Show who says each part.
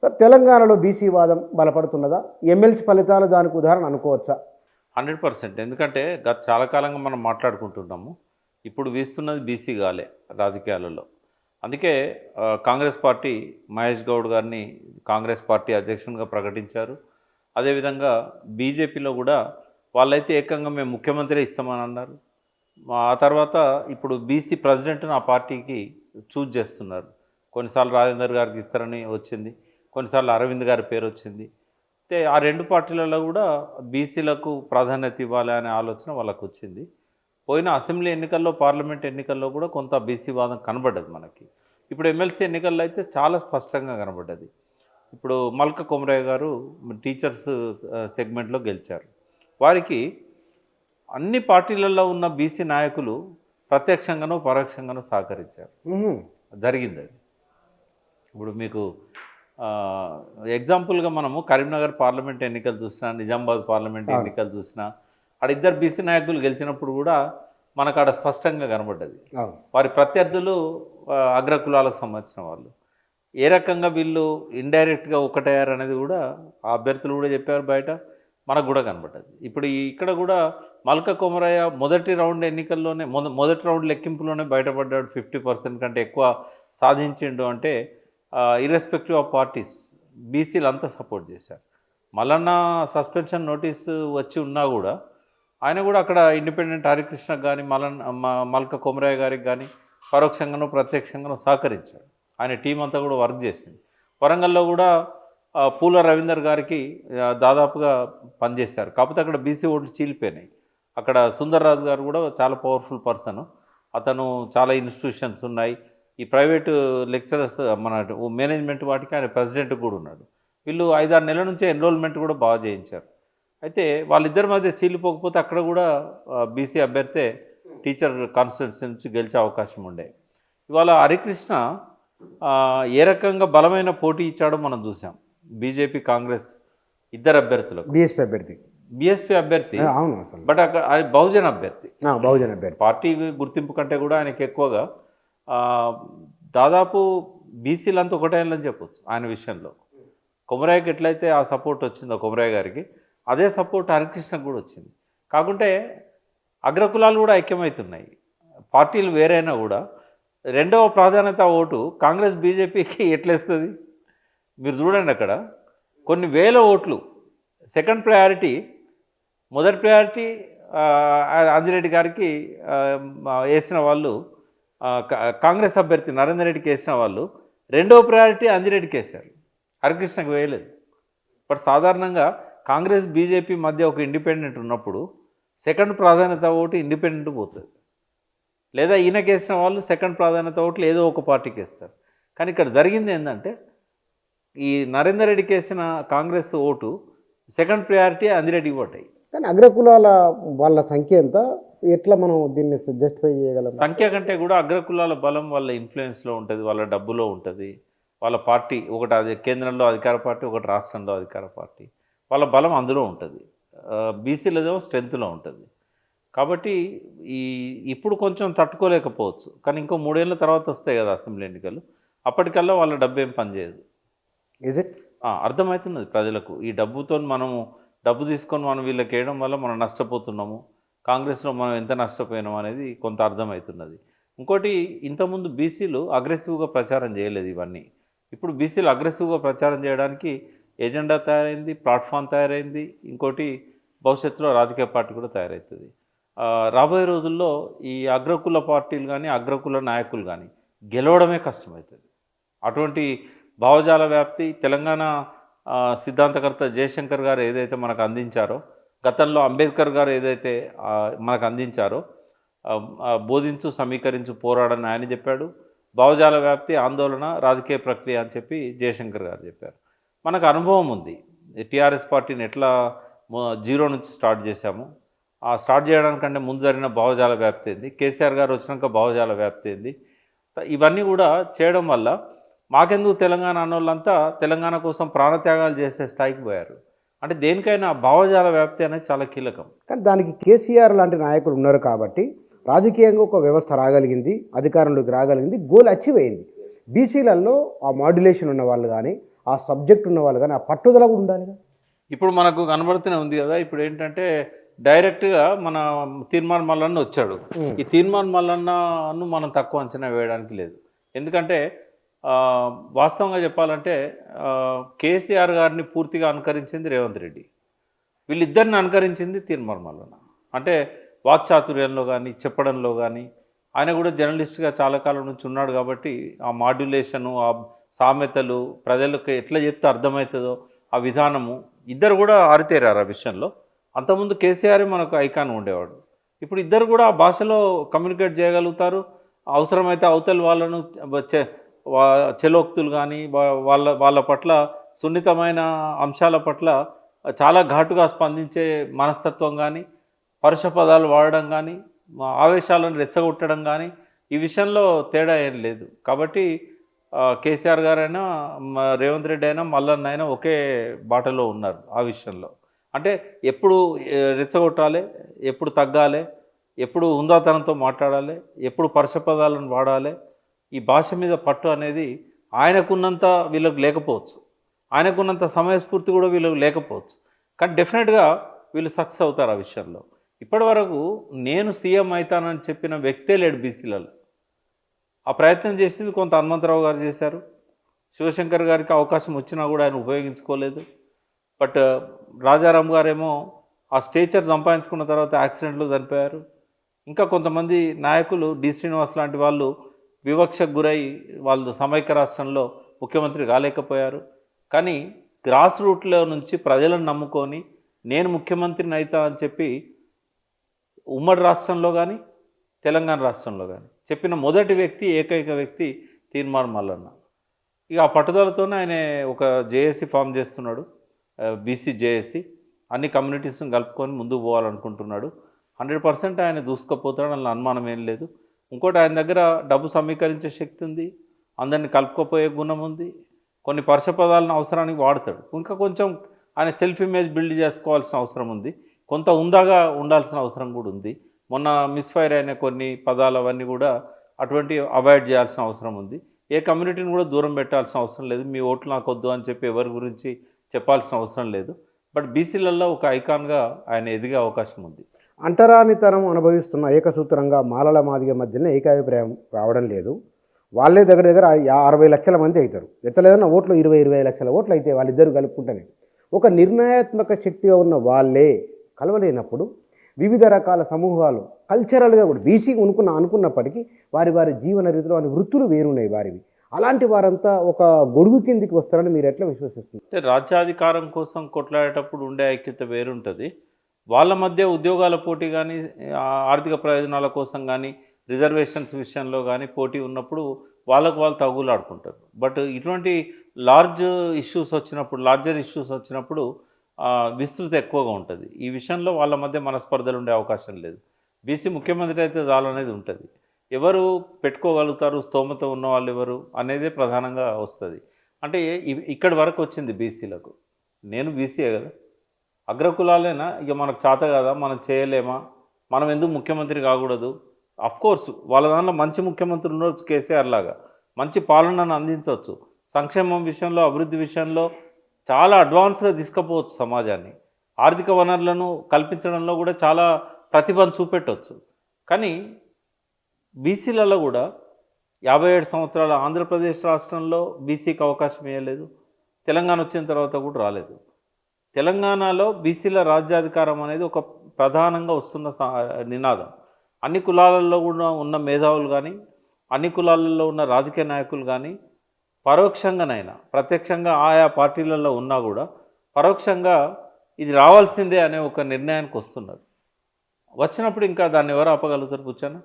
Speaker 1: Sir, తెలంగాణలో BC వాదం బలపడుతున్నదా? MLC ఫలితాలు దానికి ఉదాహరణ అనుకోవచ్చా?
Speaker 2: 100%. ఎందుకంటే గత చాలా కాలంగా మనం మాట్లాడుకుంటున్నాము. ఇప్పుడు వీస్తున్నది బీసీ గాలే రాజకీయాలలో. అందుకే కాంగ్రెస్ పార్టీ మహేష్ గౌడ్ గారిని కాంగ్రెస్ పార్టీ అధ్యక్షునిగా ప్రకటించారు. అదేవిధంగా బీజేపీలో కూడా వాళ్ళైతే ఏకంగా మేము ముఖ్యమంత్రి ఇస్తామని అన్నారు. ఆ తర్వాత ఇప్పుడు బీసీ ప్రెసిడెంట్ను ఆ పార్టీకి చూజ్ చేస్తున్నారు. కొన్నిసార్లు రాజేందర్ గారికి ఇస్తారని వచ్చింది, కొన్నిసార్లు అరవింద్ గారి పేరు వచ్చింది. అయితే ఆ రెండు పార్టీలలో కూడా బీసీలకు ప్రాధాన్యత ఇవ్వాలి అనే ఆలోచన వాళ్ళకు వచ్చింది. పోయిన అసెంబ్లీ ఎన్నికల్లో, పార్లమెంట్ ఎన్నికల్లో కూడా కొంత బీసీ వాదం కనబడ్డది మనకి. ఇప్పుడు ఎమ్మెల్సీ ఎన్నికల్లో అయితే చాలా స్పష్టంగా కనబడ్డది. ఇప్పుడు మల్క కొమరయ్య గారు టీచర్స్ సెగ్మెంట్లో గెలిచారు. వారికి అన్ని పార్టీలలో ఉన్న బీసీ నాయకులు ప్రత్యక్షంగానో పరోక్షంగానో సహకరించారు. జరిగింది అది. ఇప్పుడు మీకు ఎగ్జాంపుల్గా మనము కరీంనగర్ పార్లమెంట్ ఎన్నికలు చూసినా, నిజామాబాద్ పార్లమెంట్ ఎన్నికలు చూసినా, ఆడ ఇద్దరు బీసీ నాయకులు గెలిచినప్పుడు కూడా మనకు ఆడ స్పష్టంగా కనబడ్డది. వారి ప్రత్యర్థులు అగ్రకులాలకు సంబంధించిన వాళ్ళు. ఏ రకంగా వీళ్ళు ఇండైరెక్ట్గా ఒకటయ్యారు అనేది కూడా ఆ అభ్యర్థులు కూడా చెప్పారు, బయట మనకు కూడా కనబడ్డది. ఇప్పుడు ఇక్కడ కూడా మల్క కొమరయ్య మొదటి రౌండ్ ఎన్నికల్లోనే మొదటి రౌండ్ లెక్కింపులోనే బయటపడ్డాడు. 50% కంటే ఎక్కువ సాధించిండు. అంటే ఇర్రెస్పెక్టివ్ ఆఫ్ పార్టీస్ బీసీలు అంతా సపోర్ట్ చేశారు. మల్లన్న సస్పెన్షన్ నోటీసు వచ్చి ఉన్నా కూడా ఆయన కూడా అక్కడ ఇండిపెండెంట్ హరికృష్ణకు కానీ మల్క కొమరయ్య గారికి కానీ పరోక్షంగానో ప్రత్యక్షంగానో సహకరించాడు. ఆయన టీం అంతా కూడా వర్క్ చేసింది. వరంగల్లో కూడా పూల రవీందర్ గారికి దాదాపుగా పనిచేశారు. కాకపోతే అక్కడ బీసీ ఓట్లు చీలిపోయినాయి. అక్కడ సుందర్రాజు గారు కూడా చాలా పవర్ఫుల్ పర్సన్. అతను చాలా ఇన్స్టిట్యూషన్స్ ఉన్నాయి. ఈ ప్రైవేటు లెక్చరర్స్ మన మేనేజ్మెంట్ వాటికి ఆయన ప్రెసిడెంట్ కూడా ఉన్నాడు. వీళ్ళు 5-6 నెలల నుంచే ఎన్రోల్మెంట్ కూడా బాగా చేయించారు. అయితే వాళ్ళిద్దరి మధ్య చీలిపోకపోతే అక్కడ కూడా బీసీ అభ్యర్థి టీచర్ కాన్స్టిట్యున్సీ నుంచి గెలిచే అవకాశం ఉండే. ఇవాళ హరికృష్ణ ఏ రకంగా బలమైన పోటీ ఇచ్చాడో మనం చూసాం. బీజేపీ కాంగ్రెస్ ఇద్దరు అభ్యర్థులకు. బీఎస్పీ అభ్యర్థి
Speaker 1: అవును,
Speaker 2: బట్ అక్కడ బహుజన అభ్యర్థి. పార్టీ గుర్తింపు కంటే కూడా ఆయనకి ఎక్కువగా దాదాపు బీసీలంతా ఒకటేనని చెప్పొచ్చు ఆయన విషయంలో. కొమరయ్యకి ఎట్లయితే ఆ సపోర్ట్ వచ్చిందో కొమరయ్య గారికి, అదే సపోర్ట్ హరికృష్ణకు కూడా వచ్చింది. కాకుంటే అగ్రకులాలు కూడా ఐక్యమవుతున్నాయి. పార్టీలు వేరైనా కూడా రెండవ ప్రాధాన్యత ఓటు కాంగ్రెస్ బీజేపీకి ఎట్లేస్తుంది మీరు చూడండి. అక్కడ కొన్ని వేల ఓట్లు. సెకండ్ ప్రయారిటీ, మొదటి ప్రయారిటీ ఆంజిరెడ్డి గారికి వేసిన వాళ్ళు, కాంగ్రెస్ అభ్యర్థి నరేందర్ రెడ్డికి వేసిన వాళ్ళు రెండవ ప్రయారిటీ ఆంజిరెడ్డికి వేశారు, హరికృష్ణకు వేయలేదు. బట్ సాధారణంగా కాంగ్రెస్ బీజేపీ మధ్య ఒక ఇండిపెండెంట్ ఉన్నప్పుడు సెకండ్ ప్రాధాన్యత ఓటు ఇండిపెండెంట్ పోతుంది, లేదా ఈయనకేసిన వాళ్ళు సెకండ్ ప్రాధాన్యత ఓట్లు ఏదో ఒక పార్టీకి వేస్తారు. కానీ ఇక్కడ జరిగింది ఏంటంటే ఈ నరేందర్ రెడ్డికి వేసిన కాంగ్రెస్ ఓటు సెకండ్ ప్రయారిటీ ఆంజిరెడ్డికి ఓటాయి.
Speaker 1: కానీ అగ్రకులాల వాళ్ళ సంఖ్య ఎంత, ఎట్లా మనం దీన్ని జస్టిఫై చేయగలం?
Speaker 2: సంఖ్య కంటే కూడా అగ్రకులాల బలం వాళ్ళ ఇన్ఫ్లుయెన్స్లో ఉంటుంది, వాళ్ళ డబ్బులో ఉంటుంది. వాళ్ళ పార్టీ ఒకటి అది కేంద్రంలో అధికార పార్టీ, ఒకటి రాష్ట్రంలో అధికార పార్టీ. వాళ్ళ బలం అందులో ఉంటుంది. బీసీలదో స్ట్రెంత్లో ఉంటుంది. కాబట్టి ఇప్పుడు కొంచెం తట్టుకోలేకపోవచ్చు. కానీ ఇంకో 3 ఏళ్ళ తర్వాత వస్తాయి కదా అసెంబ్లీ ఎన్నికలు, అప్పటికల్లా వాళ్ళ డబ్బు ఏం పనిచేయదు. అర్థమవుతున్నది ప్రజలకు. ఈ డబ్బుతో మనము డబ్బు తీసుకొని మనం వీళ్ళకి వేయడం వల్ల మనం నష్టపోతున్నాము, కాంగ్రెస్లో మనం ఎంత నష్టపోయినాం అనేది కొంత అర్థమవుతున్నది. ఇంకోటి, ఇంతకుముందు బీసీలు అగ్రెసివ్గా ప్రచారం చేయలేదు ఇవన్నీ. ఇప్పుడు బీసీలు అగ్రెసివ్గా ప్రచారం చేయడానికి ఎజెండా తయారైంది, ప్లాట్ఫామ్ తయారైంది. ఇంకోటి, భవిష్యత్తులో రాజకీయ పార్టీ కూడా తయారవుతుంది. రాబోయే రోజుల్లో ఈ అగ్రకుల పార్టీలు కానీ అగ్రకుల నాయకులు కానీ గెలవడమే కష్టమవుతుంది. అటువంటి భావజాల వ్యాప్తి తెలంగాణ సిద్ధాంతకర్త జయశంకర్ గారు ఏదైతే మనకు అందించారో, గతంలో అంబేద్కర్ గారు ఏదైతే మనకు అందించారో, బోధించు సమీకరించు పోరాడని ఆయన చెప్పాడు. భావజాల వ్యాప్తి, ఆందోళన, రాజకీయ ప్రక్రియ అని చెప్పి జయశంకర్ గారు చెప్పారు. మనకు అనుభవం ఉంది. టీఆర్ఎస్ పార్టీని ఎట్లా 0 నుంచి స్టార్ట్ చేశాము, ఆ స్టార్ట్ చేయడానికంటే ముందు జరిగిన భావజాల వ్యాప్తి ఏంది, కేసీఆర్ గారు వచ్చినాక భావజాల వ్యాప్తి ఏంది, ఇవన్నీ కూడా చేయడం వల్ల మాకెందుకు తెలంగాణ అన్నోళ్ళంతా తెలంగాణ కోసం ప్రాణత్యాగాలు చేసే స్థాయికి పోయారు. అంటే దేనికైనా భావజాల వ్యాప్తి అనేది చాలా కీలకం.
Speaker 1: కానీ దానికి కేసీఆర్ లాంటి నాయకులు ఉన్నారు కాబట్టి రాజకీయంగా ఒక వ్యవస్థ రాగలిగింది, అధికారంలోకి రాగలిగింది, గోల్ అచీవ్ అయింది. బీసీలలో ఆ మాడ్యులేషన్ ఉన్న వాళ్ళు కానీ, ఆ సబ్జెక్ట్ ఉన్న వాళ్ళు కానీ ఆ పట్టుదల కూడా ఉండాలి కదా.
Speaker 2: ఇప్పుడు మనకు కనబడుతూనే ఉంది కదా. ఇప్పుడు ఏంటంటే డైరెక్ట్గా మన తీర్మాన్ మల్లన్న వచ్చాడు. ఈ తీర్మాన్ మల్లన్నను మనం తక్కువ అంచనా వేయడానికి లేదు. ఎందుకంటే వాస్తవంగా చెప్పాలంటే కేసీఆర్ గారిని పూర్తిగా అనుకరించింది రేవంత్ రెడ్డి, వీళ్ళిద్దరిని అనుకరించింది తీర్మాన్ మల్లన్న. అంటే వాక్చాతుర్యంలో కానీ చెప్పడంలో కానీ ఆయన కూడా జర్నలిస్ట్గా చాలా కాలం నుంచి ఉన్నాడు కాబట్టి ఆ మాడ్యులేషను, ఆ సామెతలు ప్రజలకు ఎట్లా చెప్తే అర్థమవుతుందో ఆ విధానము, ఇద్దరు కూడా ఆరితేరారు ఆ విషయంలో. అంతకుముందు కేసీఆర్ మనకు ఐకాన్ ఉండేవాడు. ఇప్పుడు ఇద్దరు కూడా ఆ భాషలో కమ్యూనికేట్ చేయగలుగుతారు. అవసరమైతే అవతల వాళ్ళను చెలోక్తులు కానీ వాళ్ళ పట్ల సున్నితమైన అంశాల పట్ల చాలా ఘాటుగా స్పందించే మనస్తత్వం కానీ, పరుష పదాలు వాడడం కానీ, ఆవేశాలను రెచ్చగొట్టడం కానీ ఈ విషయంలో తేడా ఏం లేదు. కాబట్టి కేసీఆర్ గారైనా రేవంత్ రెడ్డి అయినా మల్లన్న అయినా ఒకే బాటలో ఉన్నారు ఆ విషయంలో. అంటే ఎప్పుడు రెచ్చగొట్టాలి, ఎప్పుడు తగ్గాలి, ఎప్పుడు హుందాతనంతో మాట్లాడాలి, ఎప్పుడు పరుష పదాలను వాడాలి, ఈ భాష మీద పట్టు అనేది ఆయనకున్నంత వీళ్ళకు లేకపోవచ్చు, ఆయనకున్నంత సమయస్ఫూర్తి కూడా వీళ్ళకు లేకపోవచ్చు. కానీ డెఫినెట్గా వీళ్ళు సక్సెస్ అవుతారు ఆ విషయంలో. ఇప్పటి వరకు నేను సీఎం అవుతానని చెప్పిన వ్యక్తే లేడు బీసీలలో. ఆ ప్రయత్నం చేసింది కొంత హనుమంతరావు గారు చేశారు. శివశంకర్ గారికి అవకాశం వచ్చినా కూడా ఆయన ఉపయోగించుకోలేదు. బట్ రాజారాం గారేమో ఆ స్టేచర్ సంపాదించుకున్న తర్వాత యాక్సిడెంట్లో చనిపోయారు. ఇంకా కొంతమంది నాయకులు డి శ్రీనివాస్ లాంటి వాళ్ళు వివక్షకు గురై వాళ్ళు సమైక్య రాష్ట్రంలో ముఖ్యమంత్రి కాలేకపోయారు. కానీ గ్రాస్ రూట్లో నుంచి ప్రజలను నమ్ముకొని నేను ముఖ్యమంత్రిని అవుతా అని చెప్పి ఉమ్మడి రాష్ట్రంలో కానీ తెలంగాణ రాష్ట్రంలో కానీ చెప్పిన మొదటి వ్యక్తి, ఏకైక వ్యక్తి తీర్మాన్ మల్లన్న. ఇక ఆ పట్టుదలతోనే ఆయన ఒక జేఏసీ ఫామ్ చేస్తున్నాడు, బీసీ జేఏసీ. అన్ని కమ్యూనిటీస్ని కలుపుకొని ముందుకు పోవాలనుకుంటున్నాడు. 100% ఆయన దూసుకుపోతాడు, అందులో అనుమానం ఏం లేదు. ఇంకోటి ఆయన దగ్గర డబ్బు సమీకరించే శక్తి ఉంది, అందరిని కలుపుకపోయే గుణం ఉంది, కొన్ని పరుష పదాలను అవసరానికి వాడతాడు. ఇంకా కొంచెం ఆయన సెల్ఫ్ ఇమేజ్ బిల్డ్ చేసుకోవాల్సిన అవసరం ఉంది, కొంత ఉందాగా ఉండాల్సిన అవసరం కూడా ఉంది. మొన్న మిస్ఫైర్ అయిన కొన్ని పదాలు అవన్నీ కూడా అటువంటి అవాయిడ్ చేయాల్సిన అవసరం ఉంది. ఏ కమ్యూనిటీని కూడా దూరం పెట్టాల్సిన అవసరం లేదు. మీ ఓట్లు నాకు వద్దు అని చెప్పి ఎవరి గురించి చెప్పాల్సిన అవసరం లేదు. బట్ బీసీలలో ఒక ఐకాన్గా ఆయన ఎదిగే అవకాశం ఉంది.
Speaker 1: అంటరానితనం అనుభవిస్తున్న ఏకసూత్రంగా మాలల మాదిగ మధ్యనే ఏకాభిప్రాయం రావడం లేదు. వాళ్ళే దగ్గర దగ్గర 60 లక్షల మంది అవుతారు. ఎత్తలేదన్న ఓట్లు 20 లక్షల ఓట్లు అయితే వాళ్ళిద్దరు కలుపుకుంటేనే ఒక నిర్ణయాత్మక శక్తిగా ఉన్న వాళ్ళే కలవలేనప్పుడు వివిధ రకాల సమూహాలు కల్చరల్గా కూడా బీసీ అనుకున్నప్పటికీ వారి వారి జీవన రీతిలో వారి వృత్తులు వేరున్నాయి వారివి. అలాంటి వారంతా ఒక గొడుగు కిందికి వస్తారని మీరు ఎట్లా విశ్వసిస్తున్నారు?
Speaker 2: అంటే రాజ్యాధికారం కోసం కొట్లాడేటప్పుడు ఉండే ఐక్యత వేరుంటుంది. వాళ్ళ మధ్య ఉద్యోగాల పోటీ కానీ, ఆర్థిక ప్రయోజనాల కోసం కానీ, రిజర్వేషన్స్ విషయంలో కానీ పోటీ ఉన్నప్పుడు వాళ్ళకు వాళ్ళు తగులాడుకుంటారు. బట్ ఇటువంటి లార్జర్ ఇష్యూస్ వచ్చినప్పుడు విస్తృతి ఎక్కువగా ఉంటుంది. ఈ విషయంలో వాళ్ళ మధ్య మనస్పర్ధలు ఉండే అవకాశం లేదు. బీసీ ముఖ్యమంత్రి అయితే చాలనేది ఉంటుంది. ఎవరు పెట్టుకోగలుగుతారు, స్తోమత ఉన్న వాళ్ళు ఎవరు అనేదే ప్రధానంగా వస్తుంది. అంటే ఇక్కడి వరకు వచ్చింది బీసీలకు. నేను బీసీయే కదా, అగ్రకులాలేనా, ఇక మనకు చేత కదా, మనం చేయలేమా, మనం ఎందుకు ముఖ్యమంత్రి కాకూడదు? అఫ్కోర్స్ వాళ్ళ దాంట్లో మంచి ముఖ్యమంత్రి ఉండవచ్చు, కేసీఆర్ లాగా మంచి పాలనను అందించవచ్చు, సంక్షేమం విషయంలో, అభివృద్ధి విషయంలో చాలా అడ్వాన్స్గా తీసుకుపోవచ్చు సమాజాన్ని, ఆర్థిక వనరులను కల్పించడంలో కూడా చాలా ప్రతిభను చూపెట్టవచ్చు. కానీ బీసీలలో కూడా 57 సంవత్సరాల ఆంధ్రప్రదేశ్ రాష్ట్రంలో బీసీకి అవకాశం ఇవ్వలేదు, తెలంగాణ వచ్చిన తర్వాత కూడా రాలేదు. తెలంగాణలో బీసీల రాజ్యాధికారం అనేది ఒక ప్రధానంగా వస్తున్న నినాదం. అన్ని కులాలలో కూడా ఉన్న మేధావులు కానీ, అన్ని కులాలలో ఉన్న రాజకీయ నాయకులు కానీ పరోక్షంగానైనా ప్రత్యక్షంగా ఆయా పార్టీలలో ఉన్నా కూడా పరోక్షంగా ఇది రావాల్సిందే అనే ఒక నిర్ణయానికి వస్తున్నారు. వచ్చినప్పుడు ఇంకా దాన్ని ఎవరు ఆపగలుగుతారు? కూర్చొని